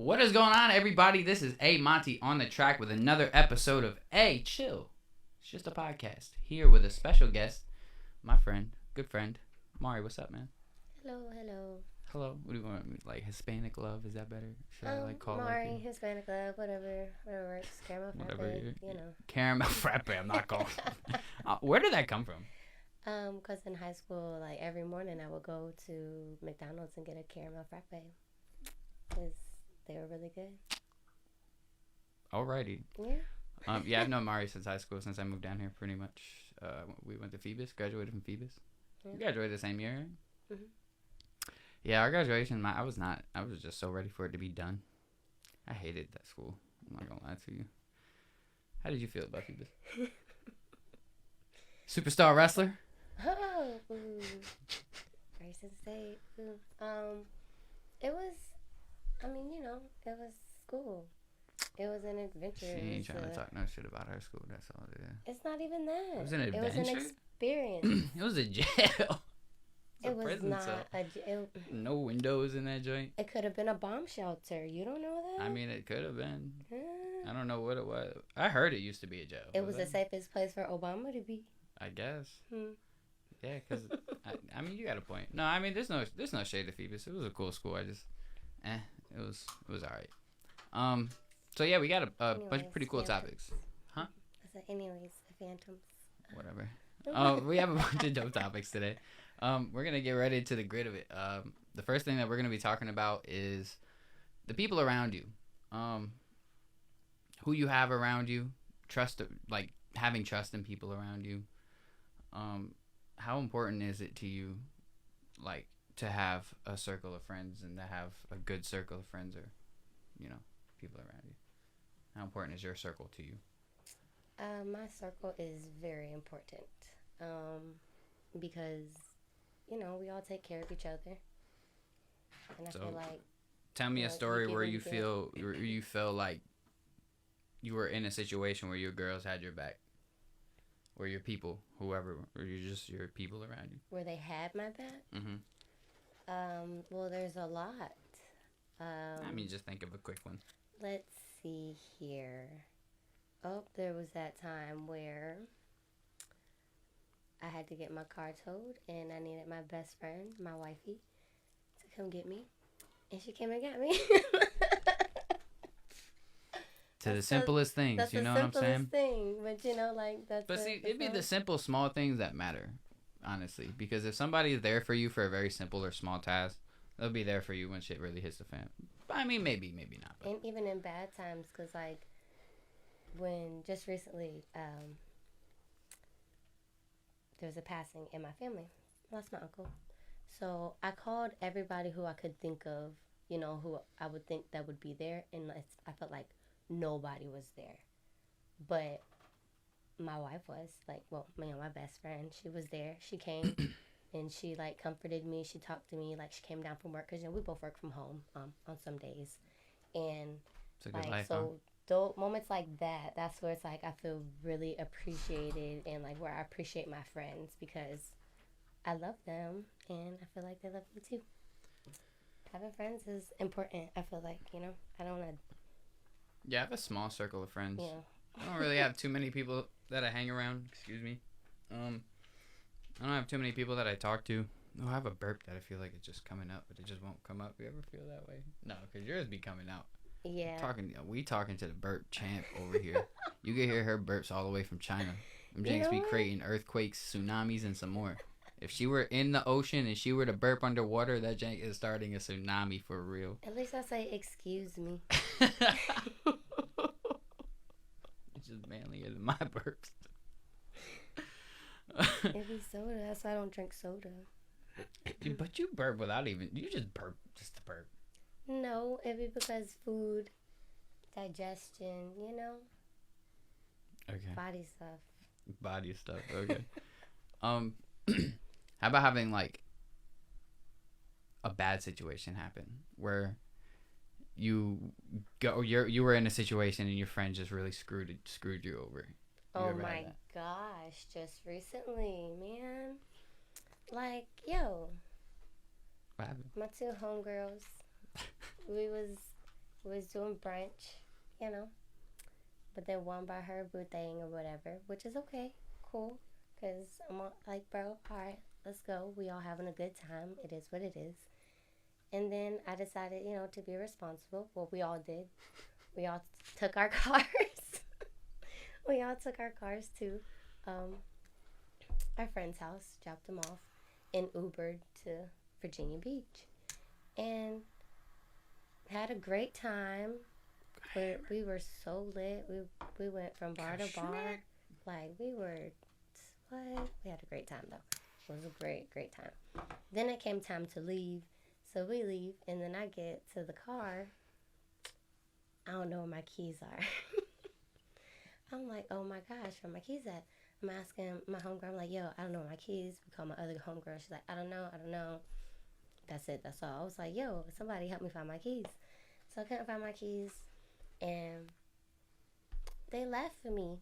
What is going on, everybody? This is AyeMontie on the track with another episode of Chill. It's just a podcast here with a special guest, my friend, good friend, Mari. What's up, man? Hello. What do you want? Like Hispanic love? Is that better? Should I like call Mari, it? Hispanic love, whatever works. Caramel frappe, you know. Caramel frappe. I'm not calling. Where did that come from? Cause in high school, like every morning, I would go to McDonald's and get a caramel frappe, cause they were really good. Alrighty. Yeah. Yeah, I've known Mari since high school, since I moved down here pretty much. We went to Phoebus, graduated from Phoebus. Yeah. We graduated the same year, right? Mm-hmm. Yeah, our graduation, I was just so ready for it to be done. I hated that school. I'm not going to lie to you. How did you feel about Phoebus? Superstar wrestler? Oh, racist state. It was, it was school. It was an adventure. She ain't trying to talk no shit about her school. That's all it is. It's not even that. It was an adventure? It was an experience. It was a jail. It was not a jail. No windows in that joint. It could have been a bomb shelter. You don't know that? I mean, it could have been. I don't know what it was. I heard it used to be a jail. It was the safest place for Obama to be. I guess. Yeah, because, I mean, you got a point. No, I mean, there's no shade to Phoebus. It was a cool school. I just, it was all right. So, yeah, we got a bunch of pretty cool topics. Huh? I said, anyways, the phantoms. Whatever. We have a bunch of dope topics today. We're going to get right into the grid of it. The first thing that we're going to be talking about is the people around you. Who you have around you. Having trust in people around you. How important is it to you, like, to have a circle of friends and to have a good circle of friends or, people around you? How important is your circle to you? My circle is very important because, we all take care of each other. And I feel like... Tell me a story where you feel like you were in a situation where your girls had your back. Or your people, whoever, or just your people around you. Where they had my back? Mm-hmm. Well, there's a lot. Just think of a quick one. Let's see here. Oh, there was that time where I had to get my car towed, and I needed my best friend, my wifey, to come get me. And she came and got me. To the simplest things, you know what I'm saying? That's the simplest thing, but that's... But see, it'd be the simple, small things that matter, honestly. Because if somebody is there for you for a very simple or small task, they'll be there for you when shit really hits the fan. I mean, maybe not. But. And even in bad times, because, like, when just recently, there was a passing in my family. I lost my uncle. So I called everybody who I could think of, who I would think that would be there. And I felt like nobody was there, but my wife was my best friend. She was there. She came and she comforted me. She talked to me. She came down from work because we both work from home on some days, and it's a good life, so those moments like that, that's where it's I feel really appreciated, and where I appreciate my friends because I love them and I feel like they love me too. Having friends is important. I feel like I don't want to. Yeah, I have a small circle of friends. Yeah. I don't really have too many people that I hang around. Excuse me. I don't have too many people that I talk to. Oh, I have a burp that I feel like it's just coming up, but it just won't come up. You ever feel that way? No, because yours be coming out. Yeah. We talking to the burp champ over here. You can hear her burps all the way from China. Them janks be creating earthquakes, tsunamis, and some more. If she were in the ocean and she were to burp underwater, that jank is starting a tsunami for real. At least I say, excuse me. It's just manlier than my burps. It be soda. That's why I don't drink soda. But you burp you just burp just to burp. No, it be because food, digestion, Okay. Body stuff, okay. How about having a bad situation happen where you were in a situation and your friend just really screwed you over? Oh my gosh, just recently, man. What happened? My two homegirls, we We was doing brunch, you know. But then one by her boo thing or whatever, which is okay, cool. Because I'm like, bro, all right, let's go. We all having a good time. It is what it is. And then I decided, to be responsible. Well, we all did. We all took our cars. We all took our cars to our friend's house, dropped them off, and Ubered to Virginia Beach. And had a great time. We were so lit. We went from bar to bar. Like, we were, what? We had a great time, though. It was a great, great time. Then it came time to leave. So we leave, and then I get to the car. I don't know where my keys are. I'm like, oh my gosh, where my keys at? I'm asking my homegirl, I'm like, yo, I don't know where my keys. We call my other homegirl. She's like, I don't know. That's it, that's all. I was like, yo, somebody help me find my keys. So I couldn't find my keys, and they left for me.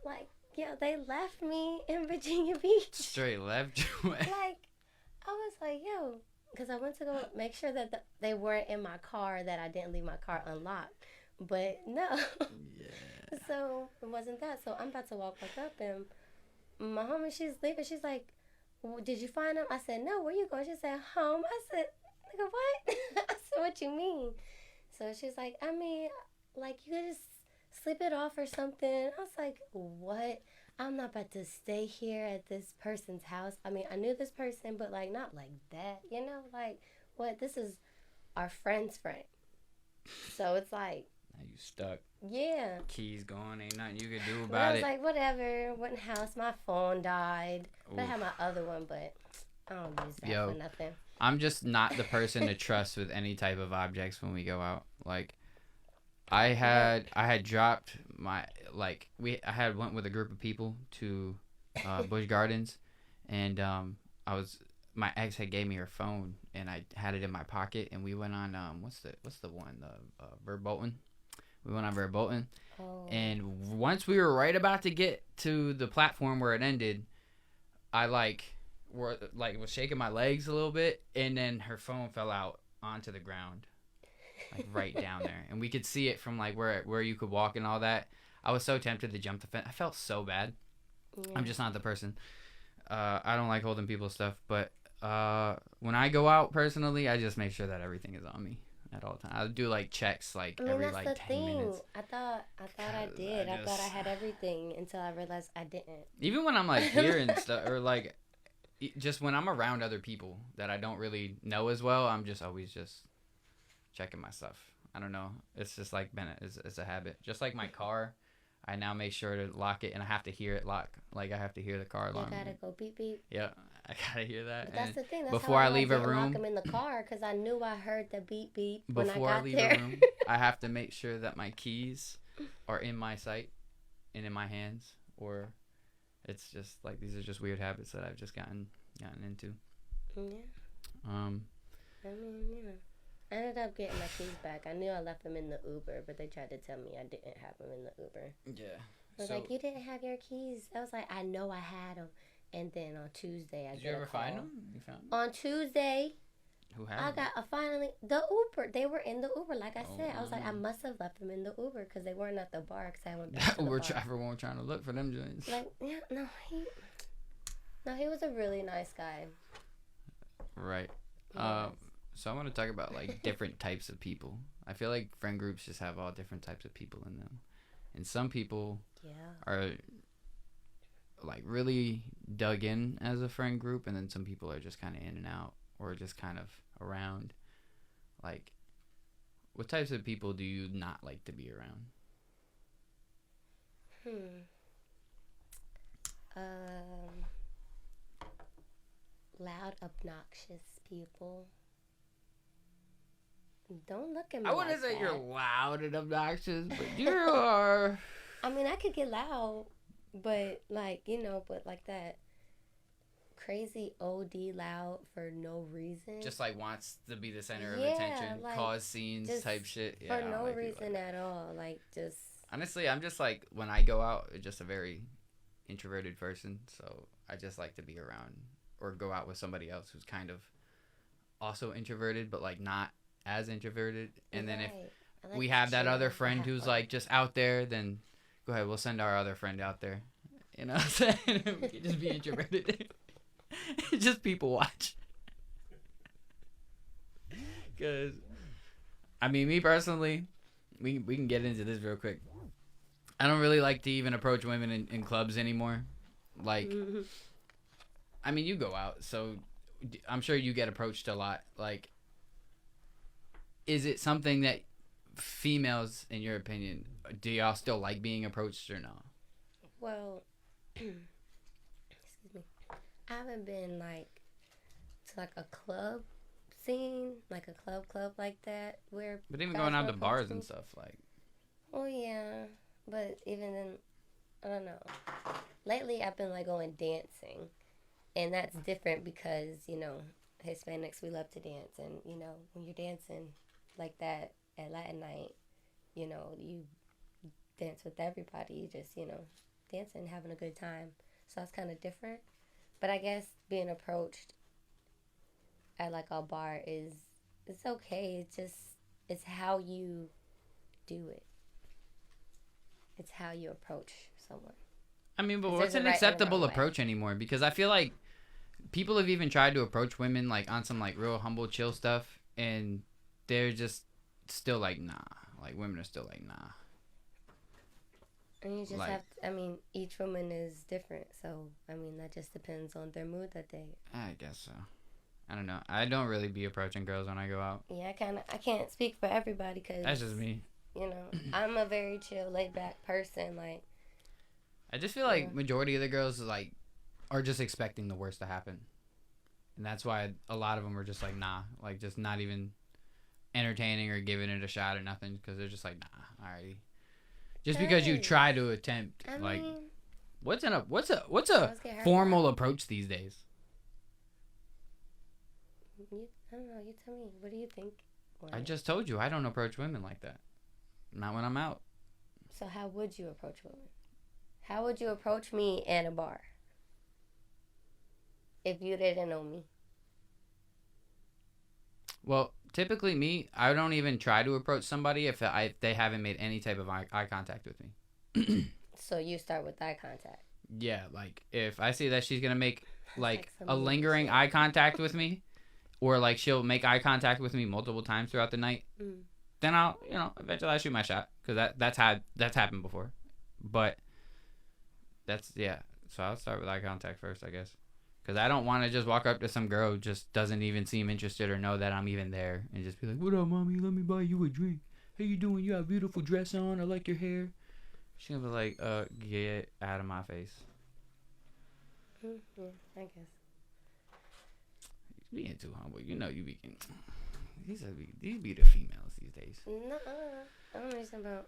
Like, they left me in Virginia Beach. Straight left you. Like, I was like, yo, because I went to go make sure that they weren't in my car, that I didn't leave my car unlocked. But no. Yeah. So it wasn't that. So I'm about to walk back up, and my homie, she's leaving. She's like, did you find him? I said, no, where you going? She said, home. I said, nigga, what? I said, what you mean? So she's like, I mean, like, you could just sleep it off or something. I was like, what? I'm not about to stay here at this person's house. I mean, I knew this person, but, like, not like that, Like, what? This is our friend's friend. So it's like. Now you stuck. Yeah. Keys gone. Ain't nothing you could do But about I was it. like, whatever. Went in the house. My phone died. But I Oof. had my other one, but I don't use that for nothing. I'm just not the person to trust with any type of objects when we go out. Like, I had dropped my, like, I had went with a group of people to Busch Gardens, and my ex had gave me her phone, and I had it in my pocket, and we went on what's the one, Verbolten. We went on Verbolten, and once we were right about to get to the platform where it ended, I was shaking my legs a little bit, and then her phone fell out onto the ground, like right down there, and we could see it from like where you could walk and all that. I was so tempted to jump the fence. I felt so bad. Yeah. I'm just not the person. I don't like holding people's stuff, but when I go out personally, I just make sure that everything is on me at all times. I'll do like checks every like 10 minutes. I thought I did. I thought I had everything until I realized I didn't. Even when I'm like here and stuff, or like just when I'm around other people that I don't really know as well, I'm just always just checking my stuff. I don't know. It's just like it's a habit. Just like my car, I now make sure to lock it, and I have to hear it lock. Like, I have to hear the car alarm. You gotta go beep beep. Yeah, I gotta hear that. But that's the thing. That's before how I leave a room, lock them in the car, because I knew I heard the beep beep when I got there. Before I leave a room, I have to make sure that my keys are in my sight and in my hands, or it's just like, these are just weird habits that I've just gotten into. Yeah. I mean, I ended up getting my keys back. I knew I left them in the Uber, but they tried to tell me I didn't have them in the Uber. Yeah. I was like, you didn't have your keys. I was like, I know I had them. And then on Tuesday, Did you ever find them? You found them? On Tuesday, who had them? Finally, the Uber. They were in the Uber, like I said. I was like, I must have left them in the Uber because they weren't at the bar, because I went back to the Uber bar. driver won't trying to look for them joints. Like, yeah, he was a really nice guy. Right. So I want to talk about like different types of people. I feel like friend groups just have all different types of people in them. And some people are like really dug in as a friend group, and then some people are just kind of in and out, or just kind of around. Like, what types of people do you not like to be around? Loud, obnoxious people. Don't look at me. I wouldn't say you're loud and obnoxious, but you are. I mean, I could get loud, but like that crazy OD loud for no reason. Just like wants to be the center of attention, like, cause scenes type shit. Yeah, for no reason at all. Like, just. Honestly, I'm just like, when I go out, just a very introverted person, so I just like to be around or go out with somebody else who's kind of also introverted, but like not as introverted. And then if like we to have that chill other and friend have who's fun. like just out there, then go ahead, we'll send our other friend out there. You know what I'm saying? We can just be introverted. Just people watch. Because, I mean, me personally, we can get into this real quick. I don't really like to even approach women in clubs anymore. Like, I mean, you go out, so I'm sure you get approached a lot. Like, is it something that females, in your opinion, do y'all still like being approached or no? Well, excuse me. I haven't been like to like a club scene, like a club like that, where. But even guys going out will to approach bars me. and stuff, like. Oh yeah, but even then, I don't know. Lately, I've been like going dancing, and that's different because Hispanics, we love to dance, and when you're dancing like that at Latin night, you dance with everybody. You just dancing, having a good time. So that's kind of different. But I guess being approached at like a bar it's okay. It's how you do it. It's how you approach someone. I mean, but 'Cause what's there's an a right and a acceptable wrong way. approach anymore? Because I feel like people have even tried to approach women like on some like real humble, chill stuff, and they're just still like nah. Like women are still like nah. And you just Like- have to, I mean, each woman is different. So, I mean, that just depends on their mood that day. I guess so. I don't know. I don't really be approaching girls when I go out. Yeah, I can't speak for everybody because, That's just me. I'm a very chill, laid back person. Like, I just feel like Yeah. majority of the girls like are just expecting the worst to happen, and that's why a lot of them are just like nah, like just not even entertaining or giving it a shot or nothing because they're just like nah, alrighty. Just because you Hey. try to attempt, I like mean, what's a girls get hurt formal approach these days? I don't know. You tell me. What do you think? I just told you I don't approach women like that. Not when I'm out. So how would you approach women? How would you approach me at a bar? If you didn't know me. Well, typically me, I don't even try to approach somebody if they haven't made any type of eye contact with me. So you start with eye contact. Yeah, like if I see that she's gonna make like some a weird lingering shit. eye contact with me, or like she'll make eye contact with me multiple times throughout the night, then I'll eventually I shoot my shot because that's happened before, but so I'll start with eye contact first, I guess, because I don't want to just walk up to some girl who just doesn't even seem interested or know that I'm even there and just be like, "What up, mommy? Let me buy you a drink. How you doing? You have a beautiful dress on. I like your hair." She's gonna be like, get out of my face. Yeah, I guess. Being too humble, you be. These be the females these days. No, I don't know what you're about.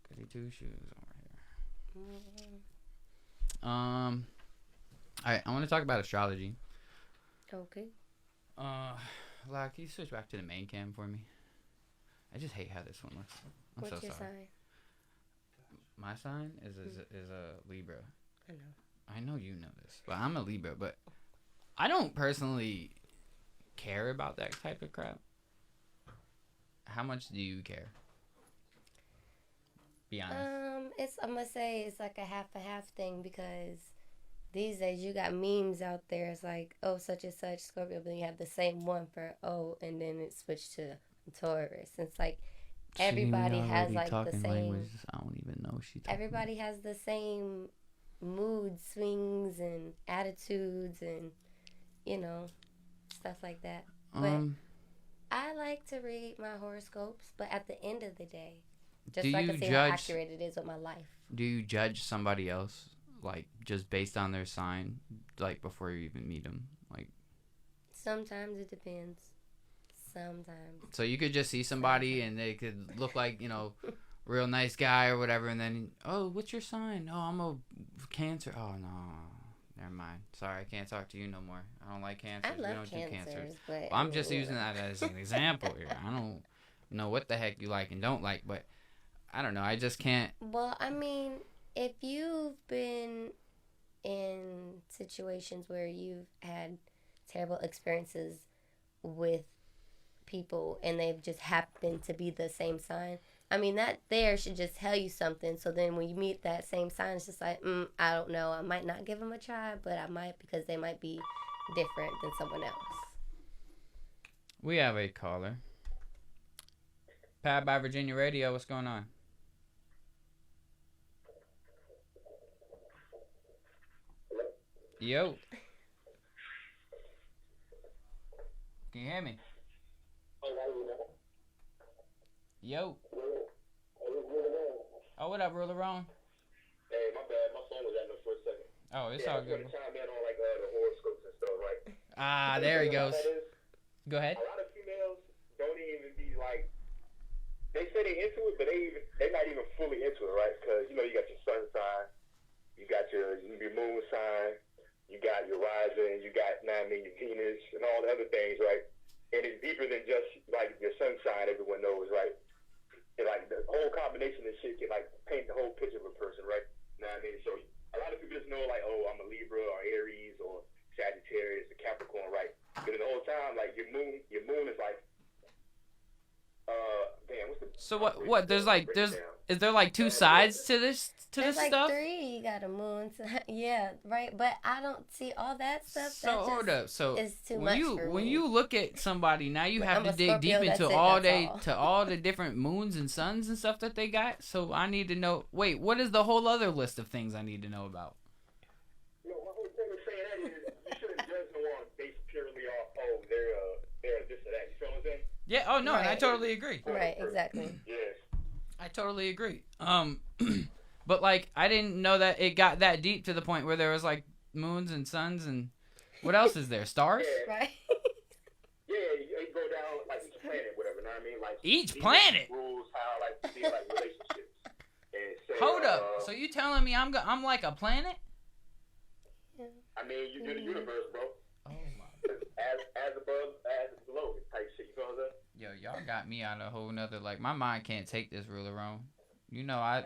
Goody two shoes over here. Mm-hmm. All right, I want to talk about astrology. Okay. Can you switch back to the main cam for me? I just hate how this one looks. I'm What's so your sorry. sign? My sign is a Libra. I know. I know you know this, but I'm a Libra. But I don't personally care about that type of crap. How much do you care? Be honest. I'm gonna say it's like a half thing because these days you got memes out there. It's like, oh, such and such Scorpio, but you have the same one for and then it switched to Taurus. It's like everybody has like the same. Languages I don't even know what she talking Everybody has the same mood swings and attitudes and stuff like that. But I like to read my horoscopes, but at the end of the day, just so I can see how accurate it is with my life. Do you judge somebody else like just based on their sign, like before you even meet them? Like sometimes it depends. Sometimes. So you could just see somebody and they could look like real nice guy or whatever, and then what's your sign? Oh, I'm a Cancer. Oh no. Never mind. Sorry, I can't talk to you no more. I don't like cancers. I love we don't do cancers. cancers, but I'm just using that as an example here. I don't know what the heck you like and don't like, but I don't know. I just can't. Well, I mean, if you've been in situations where you've had terrible experiences with people and they just happen to be the same sign. I mean, that there should just tell you something. So then when you meet that same sign, it's just like, I don't know. I might not give them a try, but I might because they might be different than someone else. We have a caller. Pat by Virginia Radio, what's going on? Yo. Can you hear me? Yo. Oh, what up, Ruler Ron? Hey, my bad. My phone was acting up for a second. Oh, it's all good. I was chime in on like the horoscopes and stuff, right? Ah, there he goes. Go ahead. A lot of females don't even be like. They say they into it, but they're not even fully into it, right? Because you know you got your sun sign, you got your moon sign, you got your rising, you got your Venus and all the other things, right? And it's deeper than just like your sun sign. Everyone knows, right? And like the whole combination of shit can like paint the whole picture of a person, right? You know what I mean? So a lot of people just know like, oh, I'm a Libra or Aries or Sagittarius or Capricorn, right? But the whole time, like your moon is like, damn, what's the? So what? Is there like two sides to this There's like stuff? 3. You got a moon. Yeah, right. But I don't see all that stuff. So hold up. So is too much for when me. you look at somebody now, you have I'm to a dig Scorpio, deep into that's all. all the different moons and suns and stuff that they got. So I need to know. Wait, what is the whole other list of things I need to know about? No, my whole point of saying that is you shouldn't judge no one based purely off, oh, they're this or that. You feel what I'm saying? Yeah. Oh no, Right. and I totally agree. Right, exactly. Yes. I totally agree. But like I didn't know that it got that deep to the point where there was like moons and suns and what else is there? Stars? Yeah. Right. Yeah, you go down like each planet, whatever. You know what I mean? Like Each these planet? rules how like be like relationships. And say, Hold up. So you telling me I'm like a planet? I mean, you're the universe, bro. Oh my. As above, as below, type shit. You feel what I'm saying? Yo, y'all got me on a whole nother like my mind can't take this ruler on. You know I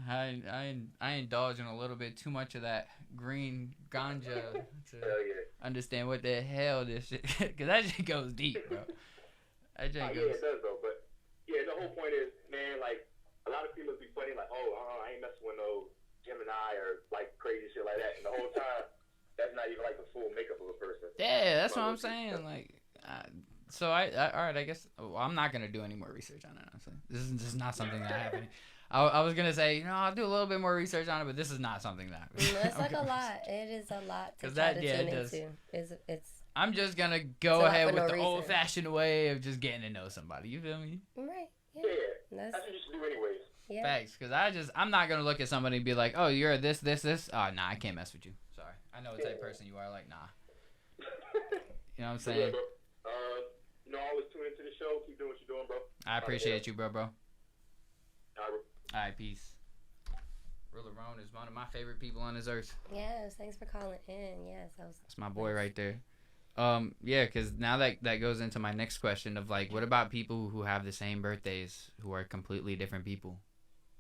mean I indulge in a little bit too much of that green ganja to understand what the hell this shit because that shit goes deep, bro. That shit Yeah, goes. it does though. But yeah, the whole point is, man, like a lot of females be funny, like, oh, I ain't messing with no Gemini or like crazy shit like that. And the whole time, that's not even like the full makeup of a person. Yeah, that's what I'm saying. Like, so I all right. I guess I'm not gonna do any more research on it. Honestly. This is just not something that happened. I was gonna say, I'll do a little bit more research on it, but this is not something that. It's like a lot. It is a lot to try to tune into. It's. I'm just gonna go ahead with the old-fashioned way of just getting to know somebody. You feel me? Right. Yeah. That's what you should do anyways. Yeah. Facts, because I'm not gonna look at somebody and be like, oh, you're this. Oh, nah, I can't mess with you. Sorry, I know what type of person you are. Like, nah. You know what I'm saying? Yeah, always tune into the show. Keep doing what you're doing, bro. I appreciate you, bro. All right, peace. Ruler Roan is one of my favorite people on this earth. Yes, thanks for calling in. Yes, that's my boy right there. Yeah, because now that goes into my next question of like, what about people who have the same birthdays who are completely different people?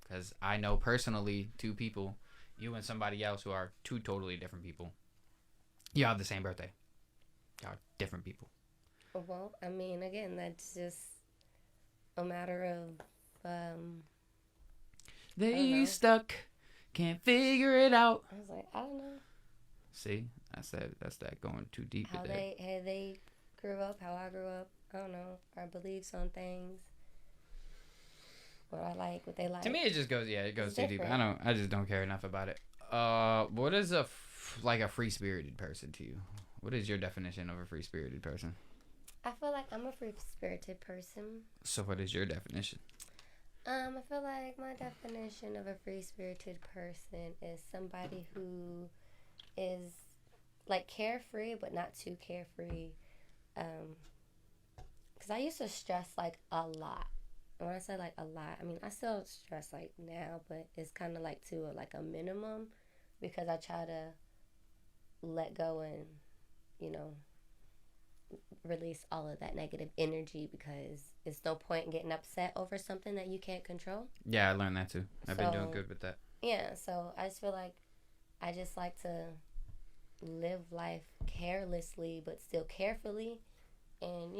Because I know personally 2 people, you and somebody else who are 2 totally different people. You have the same birthday. Y'all are different people. Well, I mean, again, that's just a matter of they stuck, can't figure it out. I was like, I don't know. See, that's that going too deep. How they grew up, how I grew up. I don't know, our beliefs on things. What I like, what they like. To me, it just goes. Yeah, it goes too deep. I just don't care enough about it. What is a free-spirited person to you? What is your definition of a free-spirited person? I feel like I'm a free-spirited person. So what is your definition? I feel like my definition of a free-spirited person is somebody who is like carefree, but not too carefree. Because I used to stress like a lot. And when I say like a lot, I mean I still stress like now, but it's kind of like to a minimum because I try to let go and, release all of that negative energy because it's no point in getting upset over something that you can't control. Yeah, I learned that too. I've been doing good with that. Yeah, so I just feel like I just like to live life carelessly but still carefully, and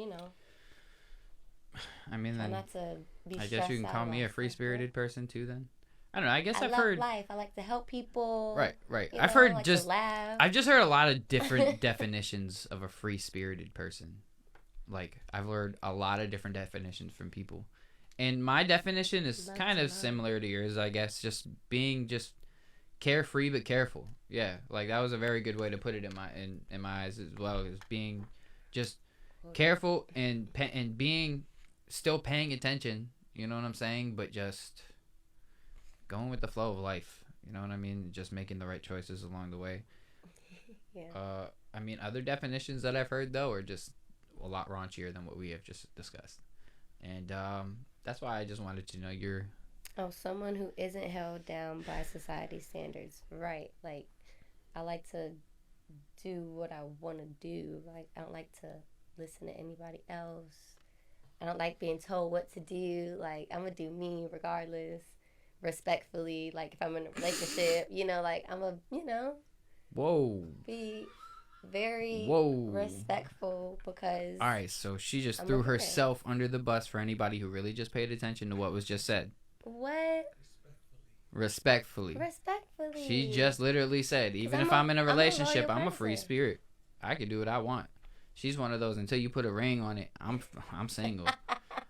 I mean, try then not to be. I guess you can call me a free-spirited person too. Then I don't know. I guess I've love heard life. I like to help people. right. I've heard just laugh. I've just heard a lot of different definitions of a free-spirited person. Like I've heard a lot of different definitions from people, and my definition is kind of similar to yours. I guess just being just carefree but careful. Yeah, like that was a very good way to put it in my eyes as well. Is being just careful and being still paying attention. You know what I'm saying? But just going with the flow of life. You know what I mean? Just making the right choices along the way. Yeah. I mean, other definitions that I've heard though are just a lot raunchier than what we have just discussed, and that's why I just wanted to know your. Oh, someone who isn't held down by society standards, right? Like, I like to do what I want to do. Like, I don't like to listen to anybody else. I don't like being told what to do. Like, I'm gonna do me regardless, respectfully. Like, if I'm in a relationship, like I'm a, Whoa. be very respectful because. All right, so she just threw herself under the bus for anybody who really just paid attention to what was just said. What? Respectfully. She just literally said, even if I'm in a relationship, I'm a free spirit. I can do what I want. She's one of those, until you put a ring on it, I'm single.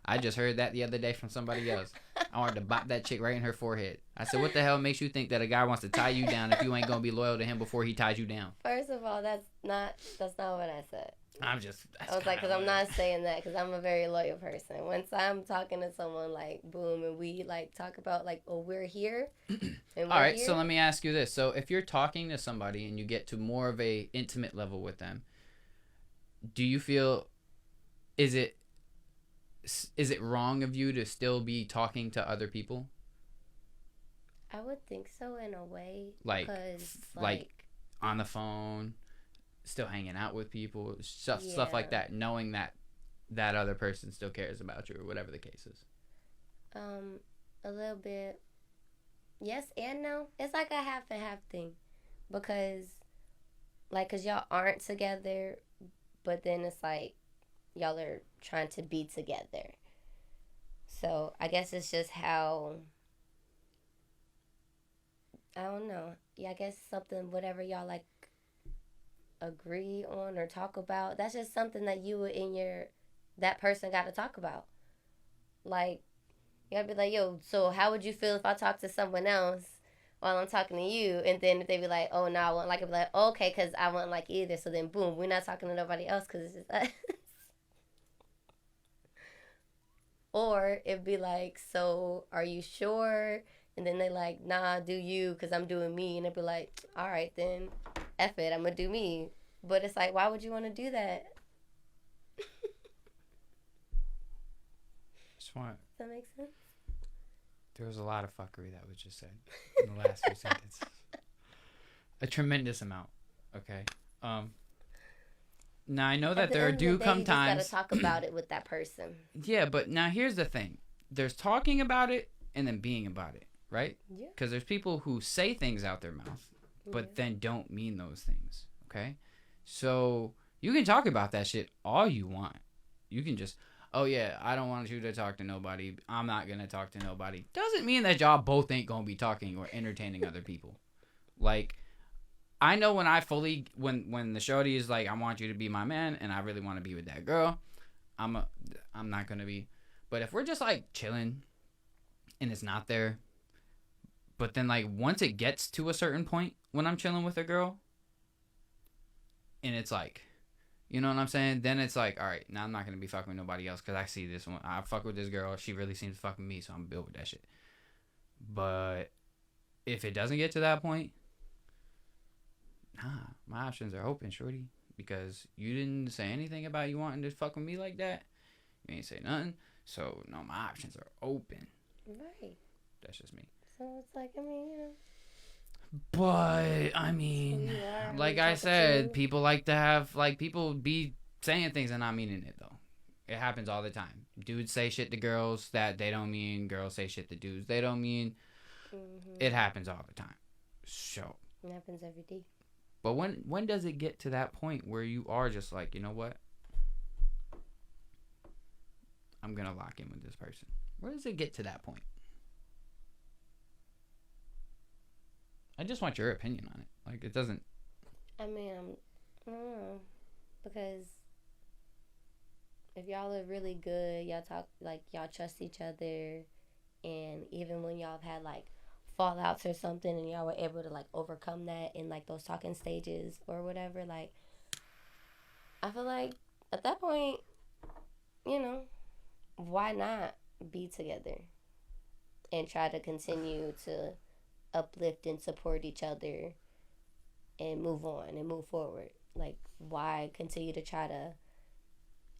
I just heard that the other day from somebody else. I wanted to bop that chick right in her forehead. I said, what the hell makes you think that a guy wants to tie you down if you ain't going to be loyal to him before he ties you down? First of all, that's not what I said. I was like, because I'm not saying that, because I'm a very loyal person. Once I'm talking to someone, like, boom, and we, like, talk about, like, oh, we're here. And all right, so let me ask you this. So if you're talking to somebody and you get to more of a intimate level with them, do you feel, is it wrong of you to still be talking to other people? I would think so in a way. Like on the phone, still hanging out with people, stuff like that, knowing that other person still cares about you or whatever the case is. A little bit. Yes and no. It's like a half and half thing. Because y'all aren't together, but then it's like y'all are trying to be together. So I guess it's just how, I don't know. Yeah, I guess something, whatever y'all like agree on or talk about, that's just something that you and that person got to talk about. Like, you gotta be like, yo, so how would you feel if I talk to someone else while I'm talking to you? And then if they be like, oh, no, I wouldn't like it, be like, okay, because I wouldn't like either. So then, boom, we're not talking to nobody else because it's just us. Or it'd be like, so are you sure? And then they like, nah, do you, because I'm doing me. And it'd be like, all right, then, F it, I'm going to do me. But it's like, why would you want to do that? Does that make sense? There was a lot of fuckery that was just said in the last few sentences. A tremendous amount. Okay. Now I know that there do come times. You just gotta talk about it with that person. Yeah, but now here's the thing: there's talking about it and then being about it, right? Yeah. Because there's people who say things out their mouth, but then don't mean those things. Okay. So you can talk about that shit all you want. You can just, oh yeah, I don't want you to talk to nobody. I'm not gonna talk to nobody. Doesn't mean that y'all both ain't gonna be talking or entertaining other people. Like, I know when when the shorty is like, I want you to be my man, and I really want to be with that girl, I'm not gonna be. But if we're just like chilling, and it's not there, but then like once it gets to a certain point when I'm chilling with a girl, and it's like, you know what I'm saying? Then it's like, all right, now I'm not gonna be fucking with nobody else because I see this one. I fuck with this girl. She really seems to fuck with me, so I'm built with that shit. But if it doesn't get to that point, nah, my options are open, shorty. Because you didn't say anything about you wanting to fuck with me like that. You ain't say nothing. So, no, my options are open. Right. That's just me. So, it's like, I mean, you know. But, I mean, like I said, people like to have, like, people be saying things and not meaning it, though. It happens all the time. Dudes say shit to girls that they don't mean. Girls say shit to dudes they don't mean. Mm-hmm. It happens all the time. So. It happens every day. But when does it get to that point where you are just like, you know what? I'm going to lock in with this person. Where does it get to that point? I just want your opinion on it. Like, it doesn't... I mean, I don't know. Because if y'all are really good, y'all talk, like, y'all trust each other, and even when y'all have had, like, fallouts or something, and y'all were able to, like, overcome that in, like, those talking stages or whatever, like, I feel like at that point, you know, why not be together and try to continue to uplift and support each other and move on and move forward? Like, why continue to try to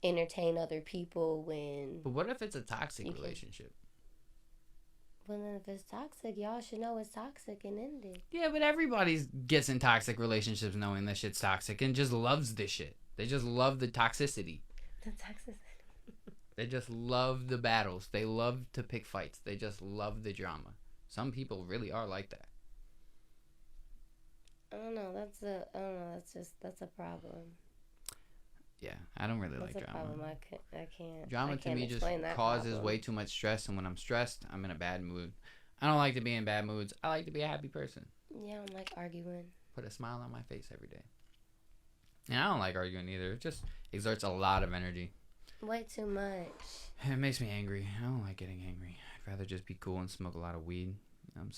entertain other people when... But what if it's a toxic relationship? Well, then if it's toxic, y'all should know it's toxic and end it. Yeah, but everybody gets in toxic relationships knowing that shit's toxic and just loves this shit. They just love the toxicity. The toxicity. They just love the battles. They love to pick fights. They just love the drama. Some people really are like that. I don't know. That's a problem. Yeah, I don't really That's like a drama. problem. I can't. Drama I to can't me just explain that causes problem. way too much stress, and when I'm stressed, I'm in a bad mood. I don't like to be in bad moods. I like to be a happy person. Yeah, I don't like arguing. Put a smile on my face every day. And I don't like arguing either. It just exerts a lot of energy. Way too much. It makes me angry. I don't like getting angry. I'd rather just be cool and smoke a lot of weed. You know what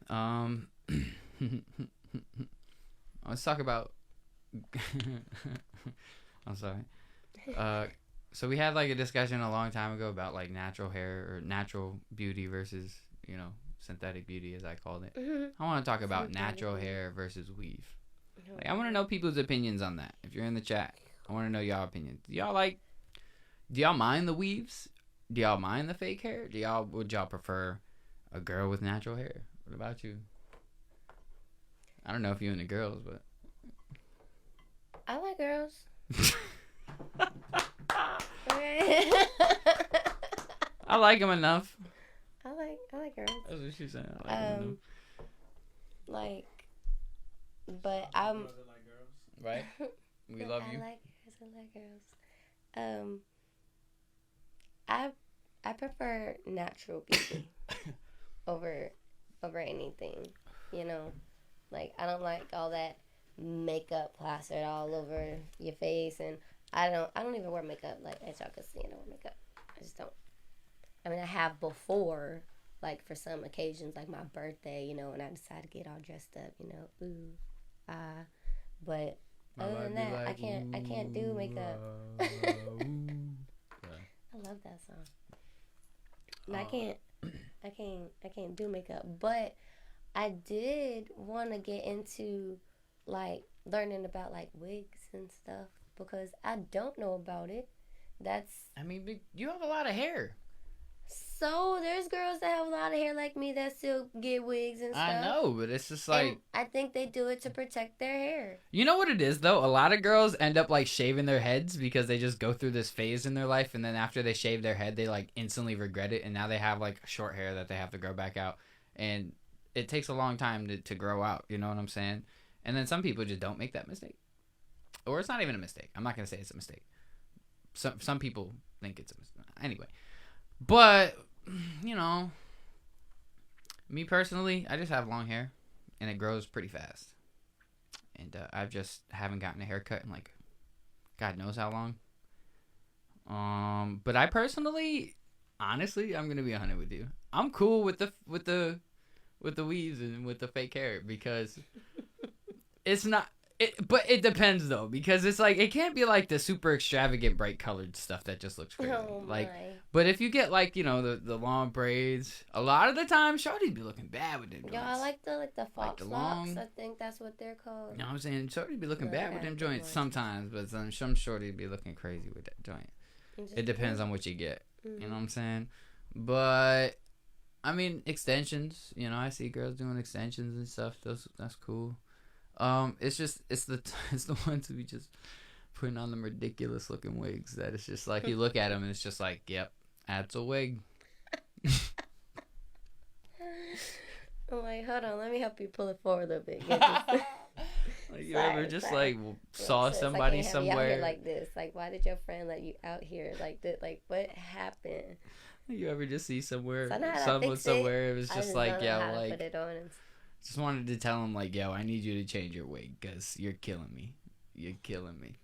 I'm saying? Let's talk about... I'm sorry. So we had like a discussion a long time ago about like natural hair or natural beauty versus, you know, synthetic beauty, as I called it. Mm-hmm. I want to talk about Synthetic natural beauty. hair versus weave. Like, I want to know people's opinions on that. If you're in the chat, I want to know y'all opinions. Do y'all mind the weaves? Do y'all mind the fake hair? Would y'all prefer a girl with natural hair? What about you? I don't know if you into girls, but I like girls. I like them enough. I like girls. That's what she's saying. I like them enough. Like, but I'm Girls that like girls. Right? We love you. I like girls. I prefer natural beauty over anything. You know, like I don't like all that makeup plastered all over your face, and I don't even wear makeup. Like, as y'all can see, I don't wear makeup. I just don't. I mean, I have before, like for some occasions, like my birthday, you know, and I decide to get all dressed up, you know, but other than that, like, I can't do makeup. I love that song. And I can't do makeup, but I did want to get into like learning about like wigs and stuff because I don't know about it. I mean, you have a lot of hair. So there's girls that have a lot of hair like me that still get wigs and stuff. I know, but it's just like... And I think they do it to protect their hair. You know what it is, though? A lot of girls end up, like, shaving their heads because they just go through this phase in their life, and then after they shave their head, they, like, instantly regret it, and now they have, like, short hair that they have to grow back out. And it takes a long time to grow out, you know what I'm saying? And then some people just don't make that mistake. Or it's not even a mistake. I'm not going to say it's a mistake. Some people think it's a mistake. Anyway. But, you know, me personally, I just have long hair, and it grows pretty fast. And I just haven't gotten a haircut in, like, God knows how long. But I personally, honestly, I'm gonna be 100 with you. I'm cool with the weaves and with the fake hair because it's not. But it depends though, because it's like it can't be like the super extravagant bright colored stuff that just looks crazy. Oh, like, my. but if you get like, you know, the long braids, a lot of the time shorties be looking bad with them joints. Yo, I like the fox the locks. long- I think that's what they're called. You know what I'm saying? Shorties be looking Yeah, bad with them good joints ones. sometimes, but some shorties be looking crazy with that joint. It depends on what you get. You know what I'm saying? But I mean, extensions. You know, I see girls doing extensions and stuff. That's cool. It's the ones who be just putting on them ridiculous looking wigs that it's just like you look at them and it's just like, yep, that's a wig. I'm like, hold on, let me help you pull it forward a little bit. Get this. Like, you Sorry, ever just sorry. like saw Sis, I somebody can't have you out somewhere? here like this. Like, why did your friend let you out here like this? Like, what happened? You ever just see somewhere, So I know how to someone fix somewhere? It it. was I just just like, don't know yo, how to like, put it on. And... just wanted to tell him, like, yo, I need you to change your wig because you're killing me. You're killing me.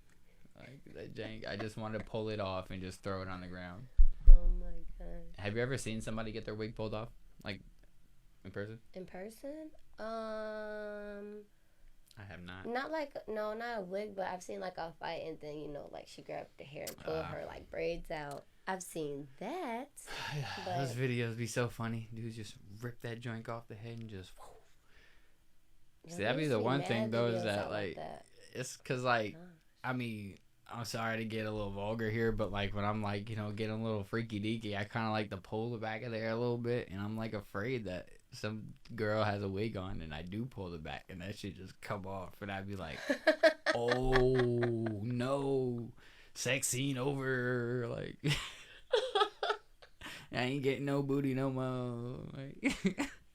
Like, that jank, I just wanted to pull it off and just throw it on the ground. Oh my god. Have you ever seen somebody get their wig pulled off, like, in person? In person? I have not. Not like, no, not a wig, but I've seen like a fight and then, you know, like she grabbed the hair and pulled her like braids out. I've seen that. Those videos be so funny. Dudes just rip that joint off the head and just. See, that'd be the one thing though is that like it's because like I mean I'm sorry to get a little vulgar here, but like when I'm like, you know, getting a little freaky deaky, I kind of like to pull the back of the hair a little bit, and I'm like afraid that some girl has a wig on and I do pull the back and that shit just come off, and I'd be like, oh no, sex scene over, like I ain't getting no booty no more. Like,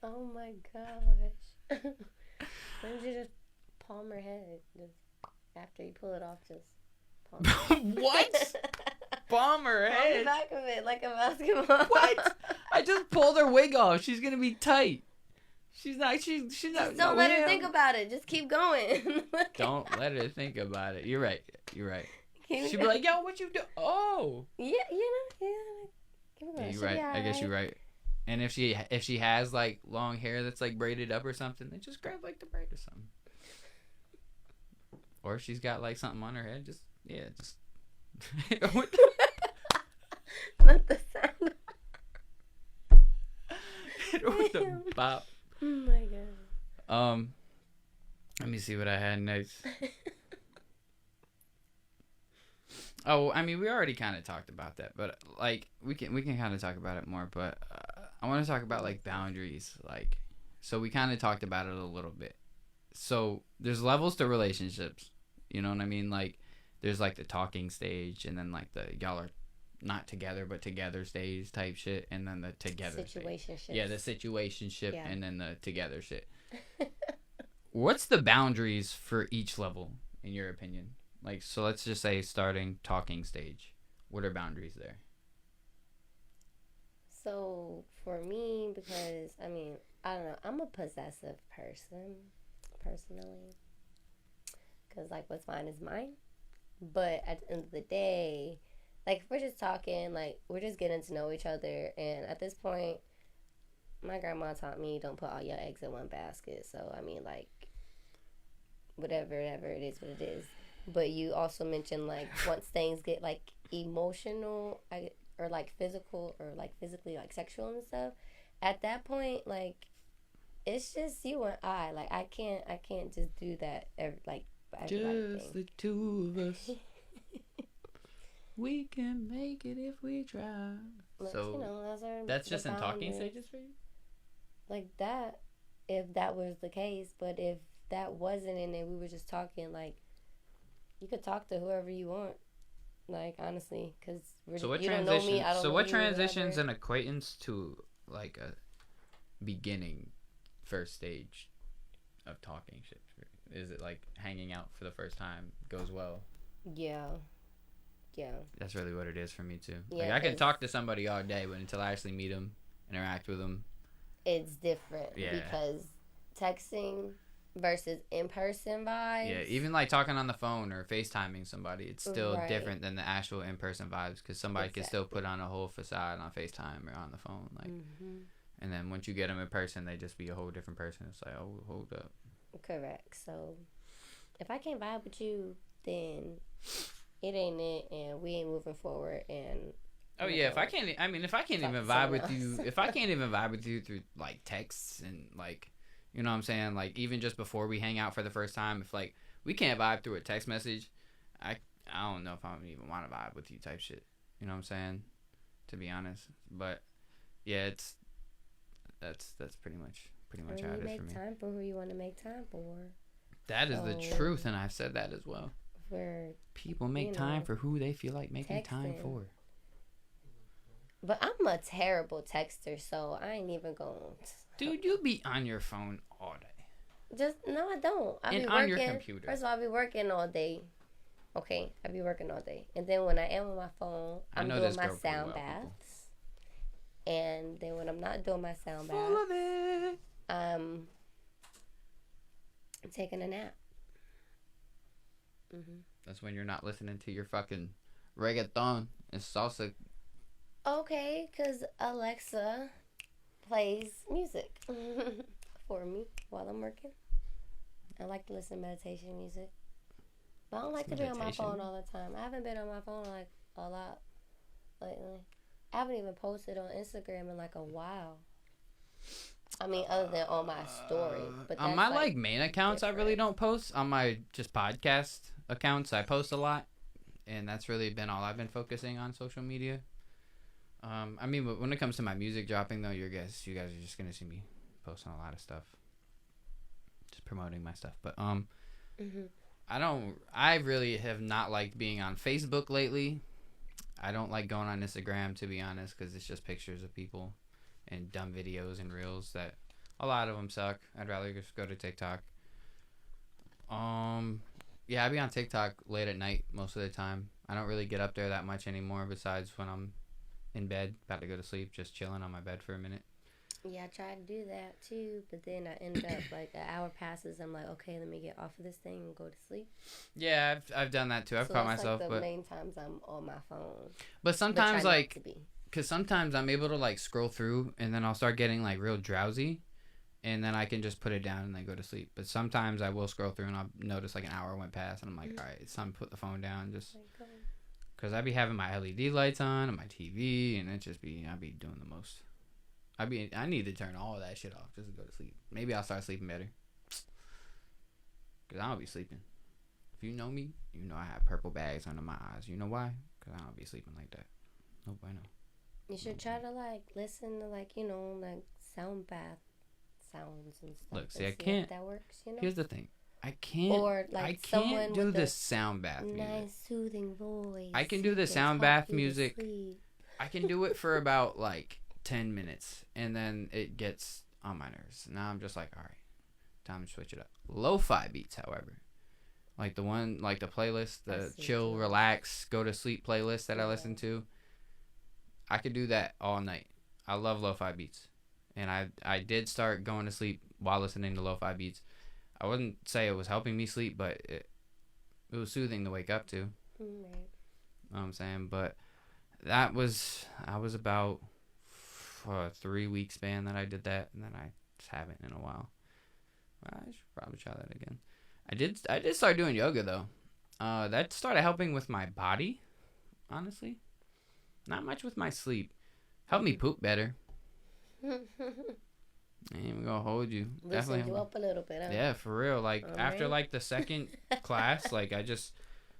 oh my gosh. Why don't you just palm her head? Just after you pull it off, just palm what? Palm her palm head? the back of it like a basketball. What? I just pulled her wig off. She's gonna be tight. She's not. She's not. Just don't let her think about it. Just keep going. Don't let her think about it. You're right. You're right. Keep She'd be like, "Yo, what you do?" Oh. yeah, you know, yeah. Keep it going. Yeah, you're She'll right. be I guess alright. you're right. And if she has like long hair that's like braided up or something, then just grab like the braid or something. Or if she's got like something on her head, just just. Not the sound. Hit her with the bop. Oh my god. Let me see what I had next. Oh, I mean, we already kind of talked about that, but like we can kind of talk about it more. But I want to talk about like boundaries. Like, so we kind of talked about it a little bit. So there's levels to relationships. You know what I mean? Like, there's like the talking stage, and then like the y'all are not together but together stage type shit, and then the together stage. Yeah, the situationship, Yeah. and then the together shit. What's the boundaries for each level in your opinion? Like, so let's just say starting talking stage. What are boundaries there? So for me, because I mean, I don't know, I'm a possessive person personally. Because like what's mine is mine. But at the end of the day, like if we're just talking, like we're just getting to know each other, and at this point, my grandma taught me don't put all your eggs in one basket. So I mean, like whatever it is, what it is. But you also mentioned like once things get like emotional, or like physical, or like physically like sexual and stuff, at that point like it's just you and I. Like I can't just do that Just the two of us. We can make it if we try. So you know, that's just in talking boundaries. stages for you? Like that, if that was the case. But if that wasn't in it, we were just talking, like you could talk to whoever you want, like honestly, because you don't know me, I don't know what you, transitions whatever. an acquaintance to like a beginning first stage of talking shit? Is it like hanging out for the first time goes well? Yeah. That's really what it is for me too. Yeah, Like I can talk to somebody all day, but until I actually meet them, interact with them, It's different. Yeah. Because texting versus in-person vibes. yeah, even like talking on the phone or FaceTiming somebody, it's still Right. different than the actual in-person vibes, because somebody can still put on a whole facade on FaceTime or on the phone, like, and then once you get them in person, they just be a whole different person. It's like, oh, hold up. Correct. So if I can't vibe with you, then it ain't it, and we ain't moving forward. And oh yeah, if I can't talk even to vibe with someone you, else. if I can't even vibe with you through like texts and like, you know what I'm saying, like even just before we hang out for the first time, if like we can't vibe through a text message, I don't know if I would even want to vibe with you type shit. You know what I'm saying? To be honest, but yeah, that's pretty much how it is for me. Make time for who you want to make time for. That is the truth, and I've said that as well. Where People make time for who they feel like making time texting. for. But I'm a terrible texter, so I ain't even going. Dude, you be on your phone all day. No, I don't. I be And working. on your computer. First of all, I be working all day. Okay, I be working all day, and then when I am on my phone, I'm doing my sound baths. And then when I'm not doing my sound baths, I'm taking a nap. That's when you're not listening to your fucking reggaeton and salsa. Okay, because Alexa plays music for me while I'm working. I like to listen to meditation music. But I don't like to be on my phone all the time. I haven't been on my phone like a lot lately. I haven't even posted on Instagram in like a while. I mean, other than on my story. But on my like main accounts, different. I really don't post. On my just podcast accounts, I post a lot, and that's really been all I've been focusing on social media. I mean, when it comes to my music dropping, though, you guys are just gonna see me posting a lot of stuff, just promoting my stuff. But I really have not liked being on Facebook lately. I don't like going on Instagram, to be honest, because it's just pictures of people and dumb videos and reels that a lot of them suck. I'd rather just go to TikTok. Yeah, I be on TikTok late at night most of the time. I don't really get up there that much anymore, besides when I'm in bed, about to go to sleep, just chilling on my bed for a minute. Yeah, I try to do that too, but then I end up like an hour passes. I'm like, okay, let me get off of this thing and go to sleep. Yeah, I've done that too. I've caught myself. Like the main times I'm on my phone. But sometimes because sometimes I'm able to like scroll through and then I'll start getting like real drowsy, and then I can just put it down and then go to sleep. But sometimes I will scroll through and I'll notice like an hour went past and I'm like, all right, it's time to put the phone down, just because I be having my LED lights on and my TV, and I be doing the most. I need to turn all of that shit off just to go to sleep. Maybe I'll start sleeping better. Because I don't be sleeping. If you know me, you know I have purple bags under my eyes. You know why? Because I don't be sleeping like that. No bueno. You should try to like listen to like, you know, like sound bath sounds and stuff. Look, see, I can't. If that works, you know? Here's the thing. I can't. Or like I can't do the sound bath music. Nice soothing voice. I can do the sound bath music. I can do it for about like 10 minutes, and then it gets on my nerves. Now I'm just like, all right, time to switch it up. Lo-fi beats, however, like the playlist, the chill, relax, go to sleep playlist that I listen to, I could do that all night. I love lo-fi beats, and I did start going to sleep while listening to lo-fi beats. I wouldn't say it was helping me sleep, but it was soothing to wake up to. Right. You know what I'm saying? But I was about a 3-week span that I did that, and then I just haven't in a while. I should probably try that again. I did start doing yoga though. That started helping with my body, honestly. Not much with my sleep. Helped me poop better. I ain't even gonna hold you. Loosen you up a little bit, huh? Yeah, for real. Like after like the second class, like I just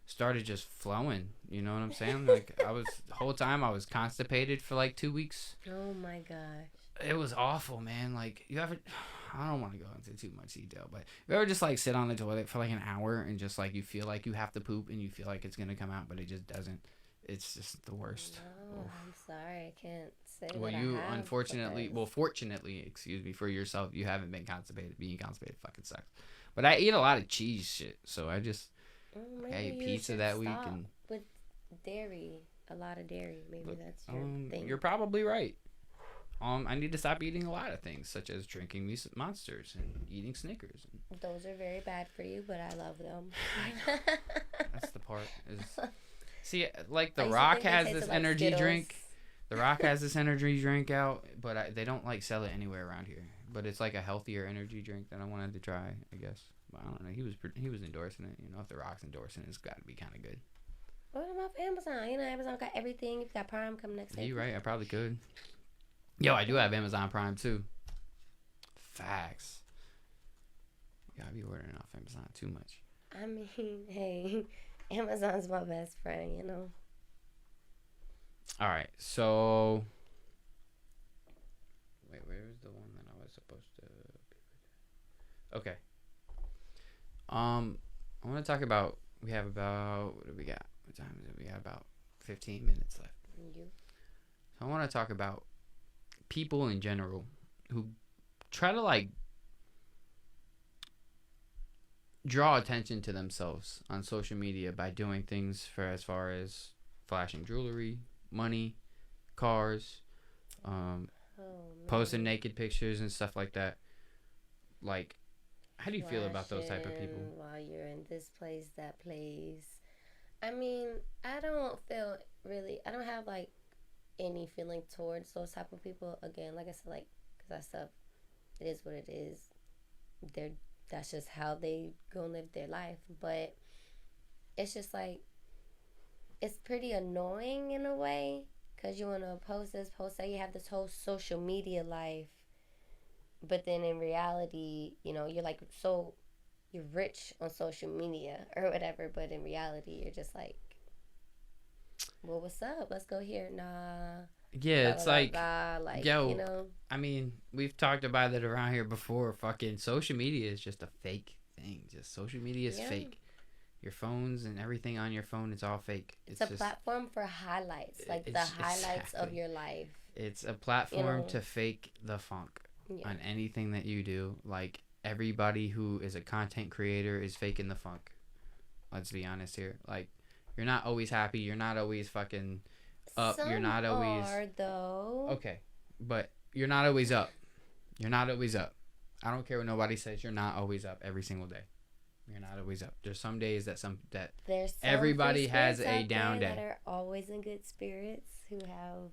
started just flowing. You know what I'm saying? Like the whole time I was constipated for like 2 weeks. Oh my gosh. It was awful, man. Like I don't want to go into too much detail, but you ever just like sit on the toilet for like an hour and just like you feel like you have to poop and you feel like it's gonna come out, but it just doesn't. It's just the worst. No, I'm sorry, I can't say. Well, fortunately, excuse me, for yourself, you haven't been constipated. Being constipated fucking sucks. But I eat a lot of cheese shit, so I just I ate pizza that week and with dairy, a lot of dairy. Maybe that's your thing. You're probably right. I need to stop eating a lot of things, such as drinking these Monsters and eating Snickers. Those are very bad for you, but I love them. That's the part. See, like The Rock has this energy drink. The Rock has this energy drink out, but they don't like sell it anywhere around here. But it's like a healthier energy drink that I wanted to try, I guess. But I don't know. He was endorsing it. You know, if The Rock's endorsing it, it's got to be kind of good. What about Amazon? You know, Amazon got everything. You've got Prime coming next week. You're right. I probably could. Yo, I do have Amazon Prime too. Facts. You gotta be ordering off Amazon too much. I mean, hey, Amazon's my best friend, you know. All right, so wait, where was the one that I was supposed to be? Okay. I want to talk about. We have about what do we got? What time is it? We got about 15 minutes left. So I want to talk about people in general who try to like draw attention to themselves on social media by doing things for as far as flashing jewelry, money, cars, posting naked pictures and stuff like that. Like, how do you feel about those type of people? While you're in this place, that place. I mean, I don't have like any feeling towards those type of people. Again, like I said, like, because that stuff, it is what it is. That's just how they go live their life. But it's just like, it's pretty annoying in a way, because you want to post that you have this whole social media life, but then in reality, you're like, so you're rich on social media or whatever, but in reality, you're just like, well, what's up? Let's go here. Nah. Yeah, it's like, yo, I mean, we've talked about it around here before. Fucking social media is just a fake thing. Just social media is fake. Your phones and everything on your phone is all fake. It's a platform for highlights, like the highlights of your life. It's a platform to fake the funk on anything that you do. Like, everybody who is a content creator is faking the funk. Let's be honest here. Like, you're not always happy. You're not always fucking up. You're not always... though. Okay, but you're not always up. You're not always up. I don't care what nobody says. You're not always up every single day. You're not always up. There's some days that there's everybody has a down day. That are always in good spirits, who have...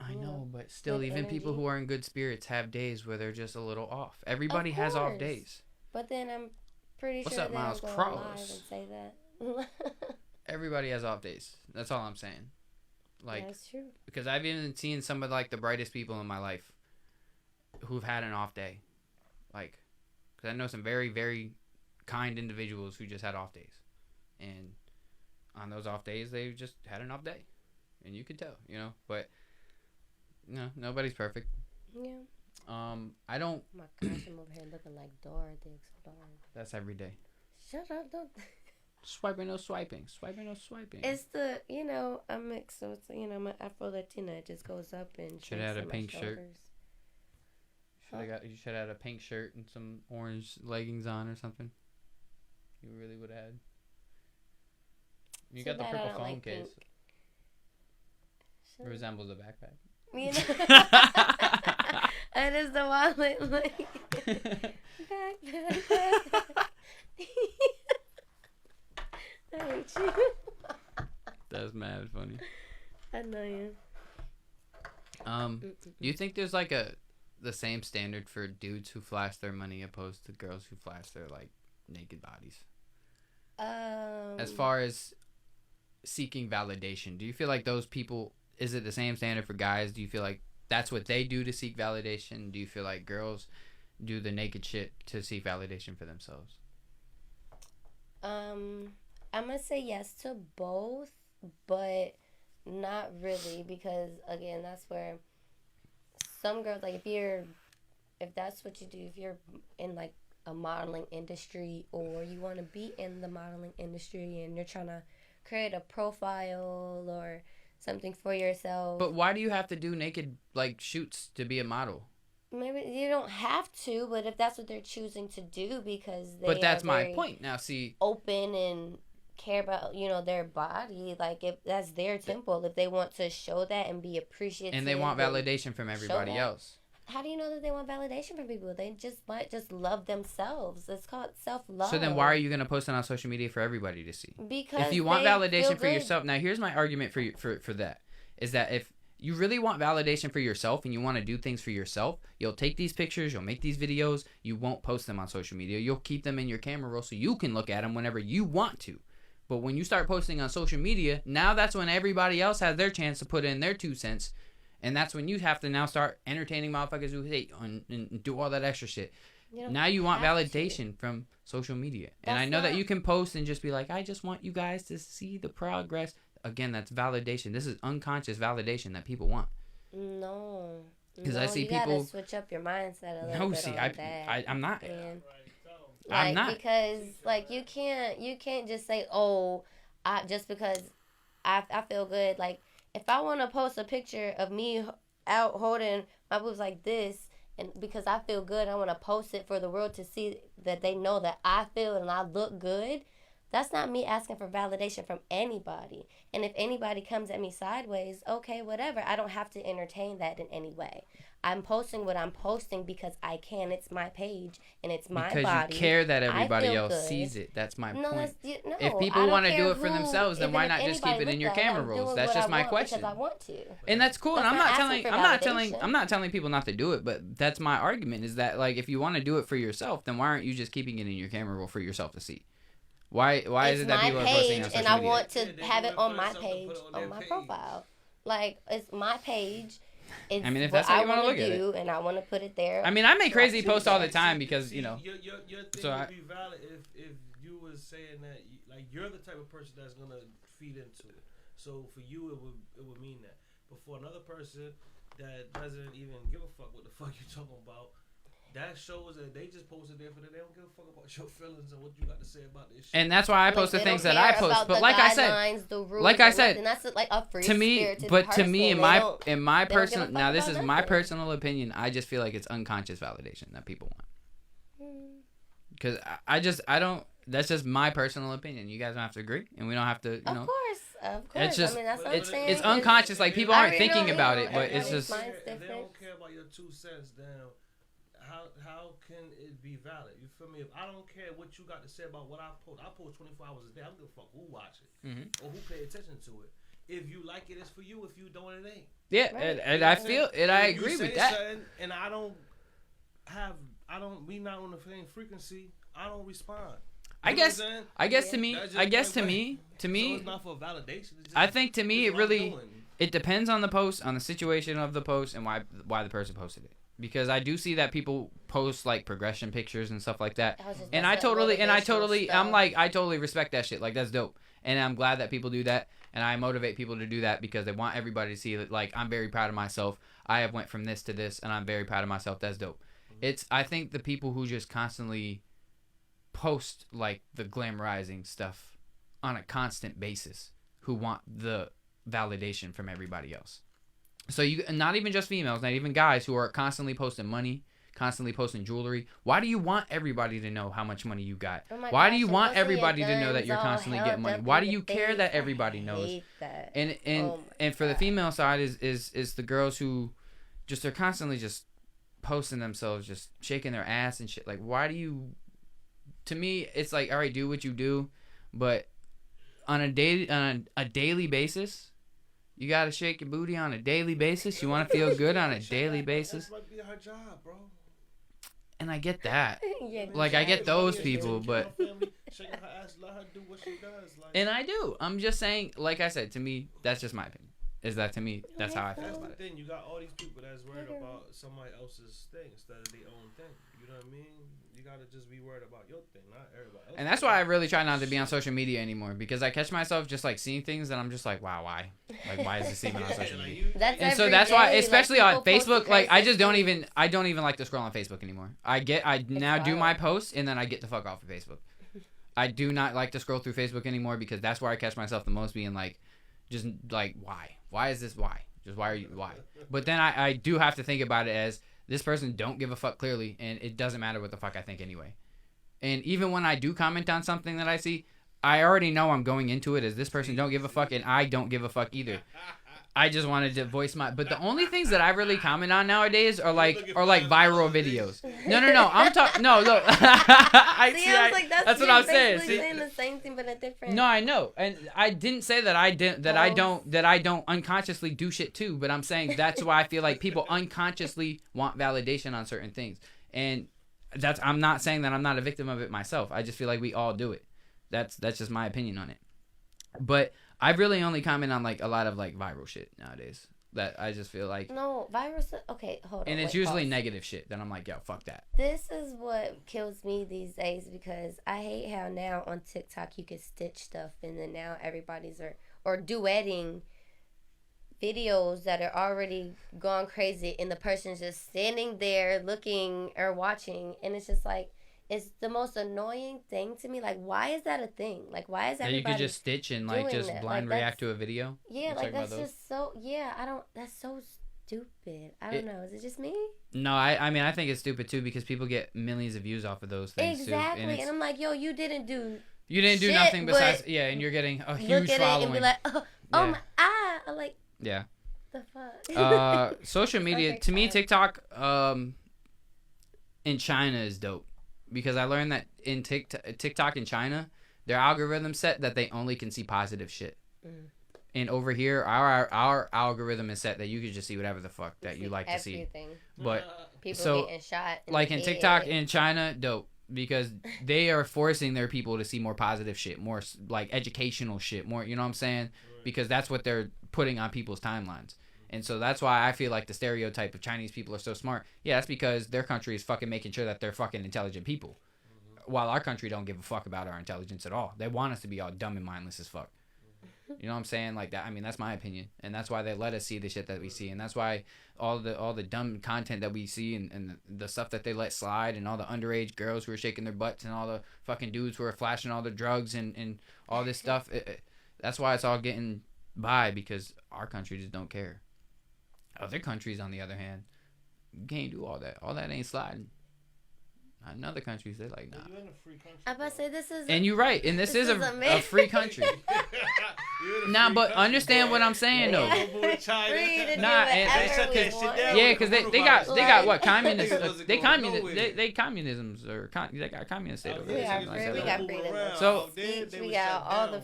I know, but still, even people who are in good spirits have days where they're just a little off. Everybody has off days. But then I'm pretty What's sure up, they Miles don't go live Cross? and say that. Everybody has off days. That's all I'm saying. Like, that's true. Because I've even seen some of, like, the brightest people in my life who've had an off day. Like, because I know some very, very kind individuals who just had off days. And on those off days, they just had an off day. And you can tell, But, nobody's perfect. Yeah. I don't... My gosh, I'm over here looking like Dora the Explorer. That's every day. Shut up, don't... Swiping, no swiping. Swiping, no swiping. It's the, a mix. So it's, my Afro-Latina. It just goes up and... Should have had a pink shirt. You should have had a pink shirt and some orange leggings on or something. You really would have had. You got the purple phone case. It resembles a backpack. And it's the wallet, like... backpack. I hate you. That's mad funny. I know you. Do you think there's like the same standard for dudes who flash their money opposed to girls who flash their like naked bodies? As far as seeking validation, do you feel like those people, is it the same standard for guys? Do you feel like that's what they do to seek validation? Do you feel like girls do the naked shit to seek validation for themselves? I'm gonna say yes to both, but not really, because again, that's where some girls, like, if that's what you do, if you're in like a modeling industry, or you want to be in the modeling industry and you're trying to create a profile or something for yourself. But why do you have to do naked like shoots to be a model? Maybe you don't have to, but if that's what they're choosing to do, because they But that's are my very point. Now, see, open and care about, their body, like, if that's their temple, if they want to show that and be appreciative, and they want validation from everybody else. How do you know that they want validation from people? They might just love themselves. It's called self-love. So then why are you going to post it on social media for everybody to see? Because if you want validation for yourself, now here's my argument for that, is that if you really want validation for yourself and you want to do things for yourself, you'll take these pictures, you'll make these videos, you won't post them on social media. You'll keep them in your camera roll so you can look at them whenever you want to. But when you start posting on social media, now that's when everybody else has their chance to put in their 2 cents. And that's when you have to now start entertaining motherfuckers who hate and do all that extra shit. Now you want validation from social media. And I know that you can post and just be like, I just want you guys to see the progress. Again, that's validation. This is unconscious validation that people want. No. Because I see you people... You gotta switch up your mindset a little bit on that. I'm not... Like, I'm not. Because, like, you can't just say, just because I feel good. Like, if I want to post a picture of me out holding my boobs like this, and because I feel good, I want to post it for the world to see that they know that I feel and I look good. That's not me asking for validation from anybody. And if anybody comes at me sideways, okay, whatever. I don't have to entertain that in any way. I'm posting what I'm posting because I can. It's my page and it's my because body. you care that everybody feel else good. sees it. That's my No, point. no. If I people don't want to care do it for who- themselves, then even why if not just keep anybody it in your looked at it, camera I'm rolls? doing That's what just I my want question. because I want to. And that's cool. That's And I'm not not asking telling for validation. I'm not telling people not to do it, but that's my argument is that like if you want to do it for yourself, then why aren't you just keeping it in your camera roll for yourself to see? Why is it that people are posting on social and I media? want to have it on my page, on my profile. Like it's my page. It's I mean, if what that's how I you want to want look to at do, it. and I want to put it there. I mean, I make crazy posts all the that. time because See, you know. your thing So would be valid if you was saying that like you're the type of person that's gonna feed into it. So for you, it would mean that. But for another person that doesn't even give a fuck what the fuck you talking about, that shows that they just posted there for that. They don't give a fuck about your feelings and what you got to say about this shit. And that's why I post the they things don't that I care post. about But the like I said, guidelines, the rules, like I and said, that's like a free to me, spirited but to me, person. in They my don't- in my they don't give a personal fuck now this about is my nothing. personal opinion. I just feel like it's unconscious validation that people want. Because I don't. That's just my personal opinion. You guys don't have to agree, and we don't have to. You know, Of course. It's just I mean, that's what I'm saying. it's unconscious. Like people I aren't already thinking know, about you it, know, but it's everybody's just. mind's If they different. don't care about your 2 cents, then how can it be valid? You feel me? If I don't care what you got to say about what I post 24 hours a day. I don't give a fuck who watch it or who pay attention to it. If you like it, it's for you. If you don't, it ain't. Yeah, Right. and I feel and I If you agree say with that. something And we not on the same frequency. I don't respond. I You know what guess I'm saying? I guess to me That's just I guess to point me so to it's not for validation. It's just, I think to me it's it what I'm really doing. it depends on the post, on the situation of the post, and why the person posted it. Because I do see that people post like progression pictures and stuff like that, and I totally I'm like I totally respect that shit. Like that's dope, and I'm glad that people do that, and I motivate people to do that because they want everybody to see that. Like I'm very proud of myself. I have went from this to this, and I'm very proud of myself. That's dope. I think the people who just constantly post like the glamorizing stuff on a constant basis, who want the validation from everybody else. So you, not even just females, not even guys who are constantly posting money, constantly posting jewelry. Why do you want everybody to know how much money you got? Oh my Why gosh, do you and want most of your everybody to know that guns you're all constantly held getting money? up Why in do your you care face? that I everybody knows? hate that. And Oh my and for the God. female side is the girls who just are constantly just posting themselves, just shaking their ass and shit. Like, why do you? To me, it's like, all right, do what you do, but on a daily basis, you gotta shake your booty on a daily basis. You want to feel good on a daily basis, That might be her job, bro. and I get that. Yeah, Like, I get those people, but Shaking her ass, let her do what she does. Like, and I do. I'm just saying, like I said, to me, that's just my opinion. Is that to me, that's how I feel that's about the it. thing. You got all these people that's worried about somebody else's thing instead of their own thing. You know what I mean? You gotta just be worried about your thing, not everybody else. And that's why I really try not to be on social media anymore, because I catch myself just like seeing things and I'm just like, wow, why? Like, why is this even on social media? And so that's why, especially on Facebook, like I just don't even like to scroll on Facebook anymore. I now do my posts and then I get the fuck off of Facebook. I do not like to scroll through Facebook anymore because that's where I catch myself the most being like, just like, why? Why is this? Why? Just why? But then I do have to think about it as this person don't give a fuck clearly, and it doesn't matter what the fuck I think anyway. And even when I do comment on something that I see, I already know I'm going into it as this person don't give a fuck, and I don't give a fuck either. I just wanted to voice my. But the only things that I really comment on nowadays are like viral videos. No. I'm talking. No, look. I was like, that's what I'm saying. See? Saying the same thing but a different. No, I know, and I didn't say that I didn't. That I don't unconsciously do shit too. But I'm saying that's why I feel like people unconsciously want validation on certain things, and that's. I'm not saying that I'm not a victim of it myself. I just feel like we all do it. That's just my opinion on it. But I really only comment on like a lot of like viral shit nowadays. That I just feel like virus. Okay, hold on. and it's usually negative shit. Then I'm like, yo, fuck that. This is what kills me these days because I hate how now on TikTok you can stitch stuff and then now everybody's or duetting videos that are already gone crazy and the person's just standing there looking or watching and it's just like. It's the most annoying thing to me. Like, why is that a thing? Like, why is everybody you could just stitch and like just that? blind like, react to a video. Yeah, like that's just so. Yeah, I don't. That's so stupid. I don't know. Is it just me? No, I mean I think it's stupid too because people get millions of views off of those things Exactly, too. and I'm like, yo, you didn't do do nothing besides and you're getting a huge look at following. it and be like, oh my, I'm like, yeah. The fuck. Social media to me, TikTok, in China is dope because I learned that in TikTok in China, their algorithm set that they only can see positive shit. And over here, our algorithm is set that you can just see whatever the fuck that you like to see. But people getting shot. Like in TikTok in China, dope. Because they are forcing their people to see more positive shit, more like educational shit, more, you know what I'm saying? Because that's what they're putting on people's timelines. And so that's why I feel like the stereotype of Chinese people are so smart. Yeah, that's because their country is fucking making sure that they're fucking intelligent people. While our country don't give a fuck about our intelligence at all. They want us to be all dumb and mindless as fuck. You know what I'm saying? Like that. I mean, that's my opinion, and that's why they let us see the shit that we see, and that's why all the dumb content that we see, and the stuff that they let slide, and all the underage girls who are shaking their butts, and all the fucking dudes who are flashing all the drugs and all this stuff. That's why it's all getting by because our country just don't care. Other countries, on the other hand, you can't do all that. All that ain't sliding. In other countries, they're like, nah. You're in a free country. I'm about to say this is. And you're right, and this is a free country. Nah, but understand what I'm saying though. Nah, yeah, because they got what communism? They communisms or they got communist state over there. We got freedom. So we got all the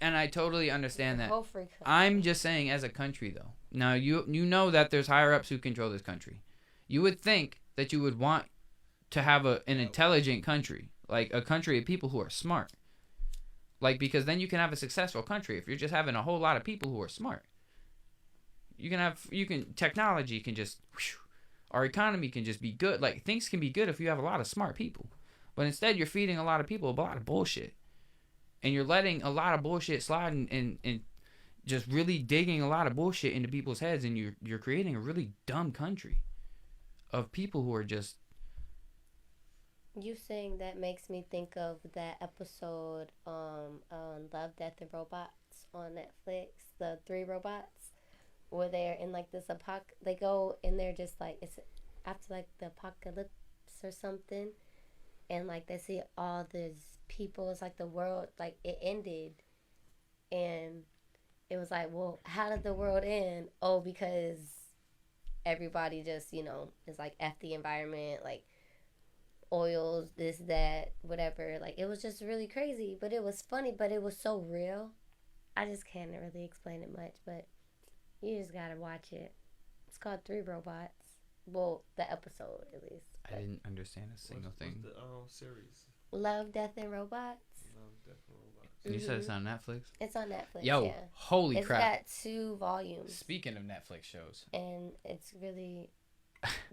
and I totally understand that. I'm just saying, as a country though. Now you know that there's higher ups who control this country. You would think that you would want to have an intelligent country, like a country of people who are smart, like because then you can have a successful country. If you're just having a whole lot of people who are smart, technology can just, our economy can just be good. Like things can be good if you have a lot of smart people, but instead you're feeding a lot of people a lot of bullshit, and you're letting a lot of bullshit slide and just really digging a lot of bullshit into people's heads, and you're creating a really dumb country of people who are just. You saying that makes me think of that episode on Love, Death, and Robots on Netflix, the 3 robots, where they're in like this they go in there just like, it's after like the apocalypse or something, and like they see all these people, it's like the world, like it ended, and it was like, well, how did the world end? Oh, because everybody just, is like F the environment, like oils, this, that, whatever. Like, it was just really crazy, but it was funny, but it was so real. I just can't really explain it much, but you just gotta watch it. It's called 3 Robots. Well, the episode, at least. I didn't understand a single thing. What's the series? Love, Death, and Robots. Love, Death, and Robots. You said it's on Netflix? It's on Netflix, Yo, yeah. Holy crap. It's got 2 volumes. Speaking of Netflix shows. And it's really...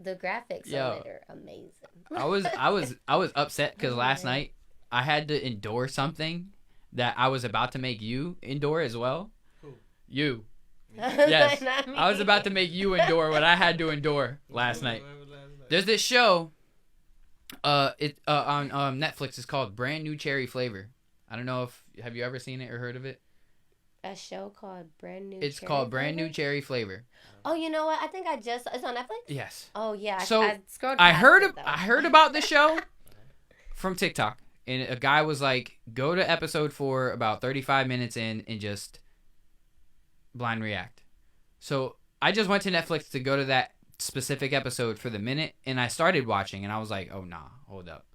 The graphics on it are amazing. I was upset because last night I had to endure something that I was about to make you endure as well. Who? You. Yes. I was about to make you endure what I had to endure last night. There's this show on Netflix. It's called Brand New Cherry Flavor. I don't know have you ever seen it or heard of it? A show called Brand New. It's called Brand New Cherry Flavor. Oh, you know what? I think it's on Netflix. Yes. Oh yeah. So I scrolled. I heard about the show from TikTok, and a guy was like, "Go to episode 4 about 35 minutes in and just blind react." So I just went to Netflix to go to that specific episode for the minute, and I started watching, and I was like, "Oh nah, hold up,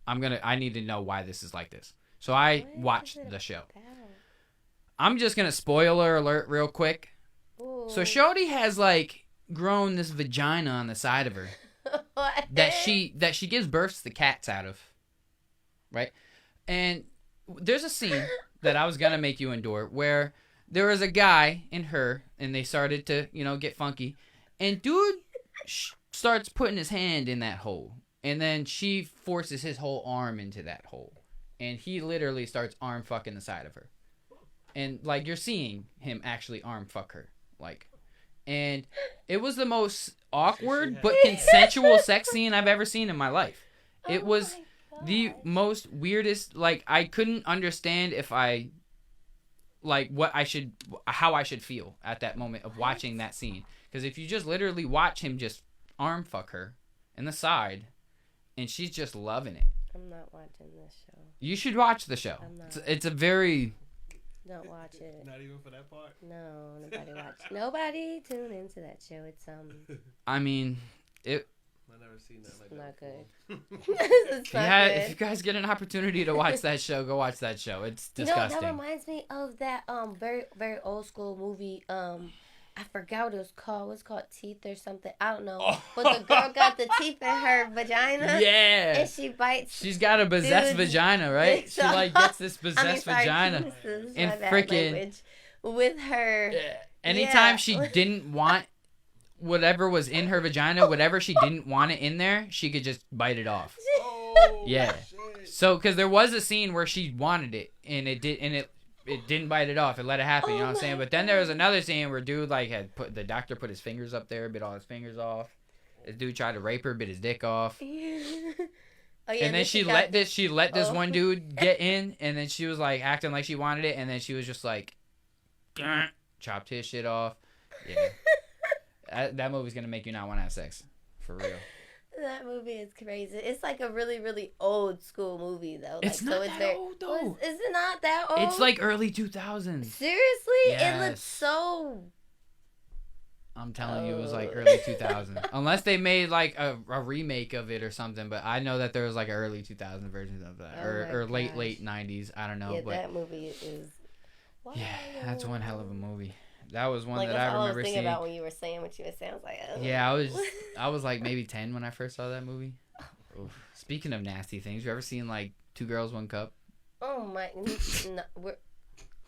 I need to know why this is like this." So I watched the show. I'm just gonna spoiler alert real quick. Ooh. So Shorty has like grown this vagina on the side of her that she gives birth to the cats out of, right? And there's a scene that I was gonna make you endure where there was a guy and her, and they started to get funky, and dude starts putting his hand in that hole, and then she forces his whole arm into that hole, and he literally starts arm fucking the side of her. And, like, you're seeing him actually arm fuck her. Like, and it was the most awkward but consensual sex scene I've ever seen in my life. It was the most weirdest. Like, I couldn't understand if I like how I should feel at that moment of watching that scene. Because if you just literally watch him just arm fuck her in the side, and she's just loving it. I'm not watching this show. You should watch the show. I'm not. It's a very... Don't watch it. Not even for that part? No, nobody watch. Nobody tune into that show. It's I mean, it... I've never seen that like not that good. It's not good. If you guys get an opportunity to watch that show, go watch that show. It's disgusting. That reminds me of that very very old school movie. I forgot what it was called. What's called Teeth or something? I don't know. Oh. But the girl got the teeth in her vagina. Yeah. And she bites. She's got a possessed vagina, right? She like gets this possessed vagina. Penises, and my bad freaking language. With her. Yeah. Anytime she didn't want whatever was in her vagina, whatever she didn't want it in there, she could just bite it off. Oh, Yeah. shit. So, because there was a scene where she wanted it, and it didn't bite it off. It let it happen. You know what I'm saying? But then there was another scene where dude like the doctor put his fingers up there, bit all his fingers off. This dude tried to rape her, bit his dick off. Oh, yeah, And then she let this one dude get in, and then she was like acting like she wanted it, and then she was just like chopped his shit off. Yeah. That movie's gonna make you not want to have sex. For real. That movie is crazy. It's like a really, really old school movie, though. It's not that old, though. Is it not that old? It's like early 2000s. Seriously? Yes. It looks so... I'm telling you, it was like early 2000s. Unless they made like a remake of it or something, but I know that there was like an early 2000 version of that. Or late 90s. I don't know. Yeah, but that movie is... Wild. Yeah, that's one hell of a movie. That was one like, that I remember all I was thinking seeing. about when you were saying what you were saying. I was like, oh. Yeah, I was like maybe 10 when I first saw that movie. Oof. Speaking of nasty things, you ever seen like Two Girls, One Cup? Oh my... No,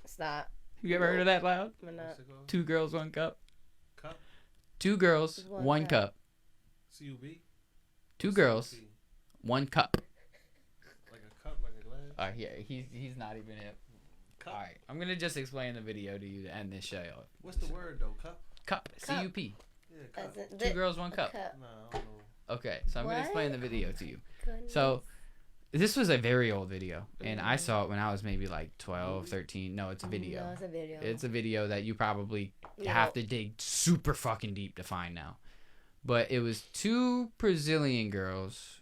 stop. You ever heard of that, Loud? We're not. Two Girls, One Cup? Cup? Two girls, one cup. C-U-B? Two girls, one cup. Like a cup, like a glass? Alright, yeah, he's not even hip. Cup? Alright, I'm gonna just explain the video to you to end this show. What's the word, though? Cup? Cup. C-U-P. Yeah, cup. Two girls, one cup. Nah, I don't know. Okay, so I'm gonna explain the video to you. Goodness. So, this was a very old video, and I saw it when I was maybe like 12, 13. No, it's a video. No, it's a video. It's a video that you probably have to dig super fucking deep to find now. But it was two Brazilian girls,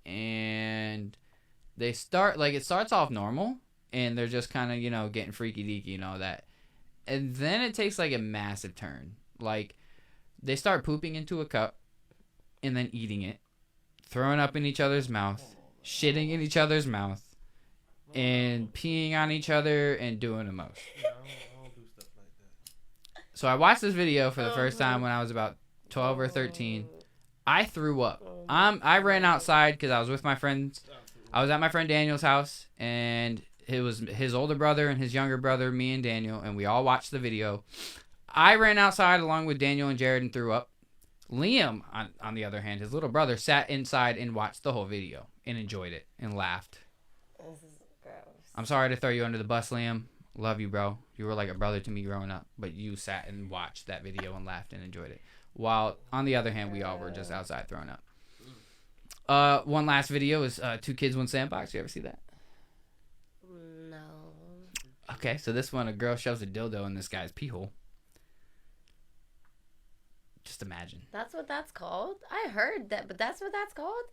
and it starts off normal, and they're just kind of, getting freaky deaky and all that. And then it takes like a massive turn. Like, they start pooping into a cup, and then eating it, throwing up in each other's mouth, shitting in each other's mouth, and peeing on each other and doing the most. Yeah, I don't do stuff like that. So I watched this video for the first time when I was about 12 or 13. I threw up. I ran outside because I was with my friends. I was at my friend Daniel's house, and it was his older brother and his younger brother, me and Daniel, and we all watched the video. I ran outside along with Daniel and Jared and threw up. Liam, on the other hand, his little brother, sat inside and watched the whole video and enjoyed it and laughed. This is gross. I'm sorry to throw you under the bus, Liam. Love you, bro. You were like a brother to me growing up, but you sat and watched that video and laughed and enjoyed it. While, on the other hand, we all were just outside throwing up. One last video is Two Kids, One Sandbox. You ever see that? No. Okay, so this one, a girl shoves a dildo in this guy's pee hole. Just imagine. That's what that's called? I heard that, but that's what that's called?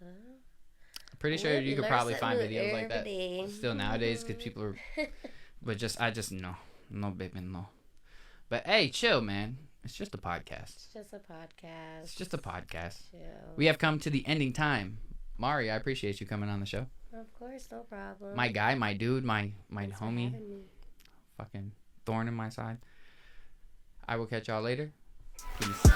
I'm pretty sure you could probably find videos like that day. still nowadays because people are... But I just, no, baby, no. But hey, chill, man. It's just a podcast. It's just a podcast. It's just a podcast. Chill. We have come to the ending time. Mari, I appreciate you coming on the show. Of course, no problem. My guy, my dude, my Thanks for homie. having me. Fucking thorn in my side. I will catch y'all later. Peace.